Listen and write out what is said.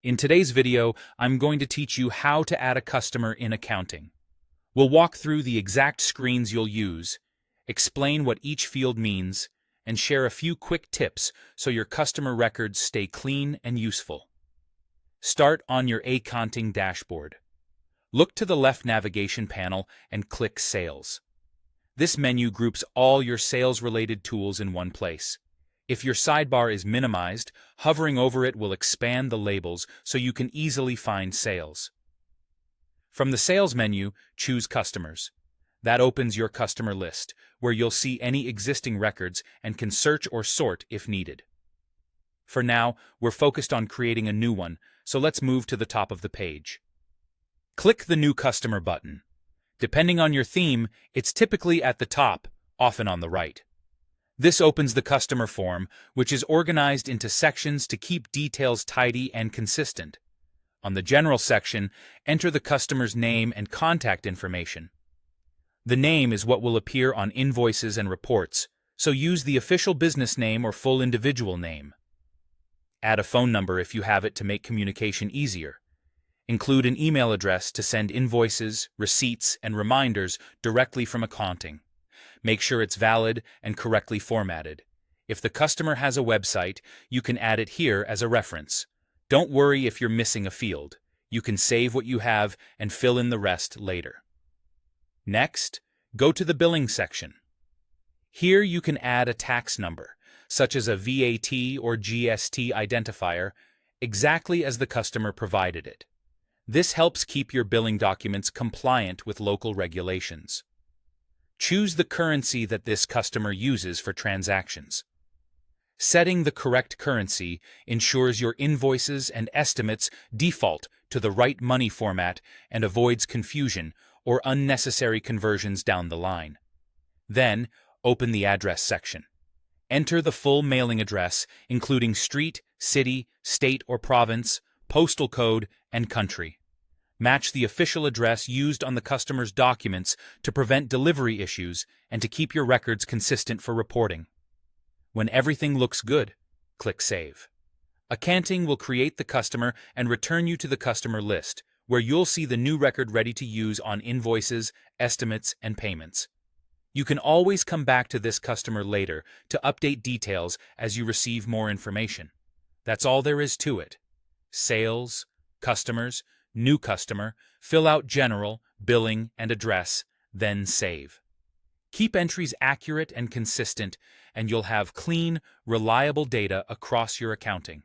In today's video, I'm going to teach you how to add a customer in accounting. We'll walk through the exact screens you'll use, explain what each field means, and share a few quick tips so your customer records stay clean and useful. Start on your Akaunting dashboard. Look to the left navigation panel and click Sales. This menu groups all your sales-related tools in one place. If your sidebar is minimized, hovering over it will expand the labels so you can easily find sales. From the Sales menu, choose Customers. That opens your customer list, where you'll see any existing records and can search or sort if needed. For now, we're focused on creating a new one, so let's move to the top of the page. Click the New Customer button. Depending on your theme, it's typically at the top, often on the right. This opens the customer form, which is organized into sections to keep details tidy and consistent. On the General section, enter the customer's name and contact information. The name is what will appear on invoices and reports, so use the official business name or full individual name. Add a phone number if you have it to make communication easier. Include an email address to send invoices, receipts, and reminders directly from accounting. Make sure it's valid and correctly formatted. If the customer has a website, you can add it here as a reference. Don't worry if you're missing a field. You can save what you have and fill in the rest later. Next, go to the Billing section. Here you can add a tax number, such as a VAT or GST identifier, exactly as the customer provided it. This helps keep your billing documents compliant with local regulations. Choose the currency that this customer uses for transactions. Setting the correct currency ensures your invoices and estimates default to the right money format and avoids confusion or unnecessary conversions down the line. Then, open the Address section. Enter the full mailing address, including street, city, state or province, postal code, and country. Match the official address used on the customer's documents to prevent delivery issues and to keep your records consistent for reporting. When everything looks good, click Save. Akaunting will create the customer and return you to the customer list, where you'll see the new record ready to use on invoices, estimates, and payments. You can always come back to this customer later to update details as you receive more information. That's all there is to it. Sales, customers, new customer, fill out general, billing, and address, then save. Keep entries accurate and consistent, and you'll have clean, reliable data across your accounting.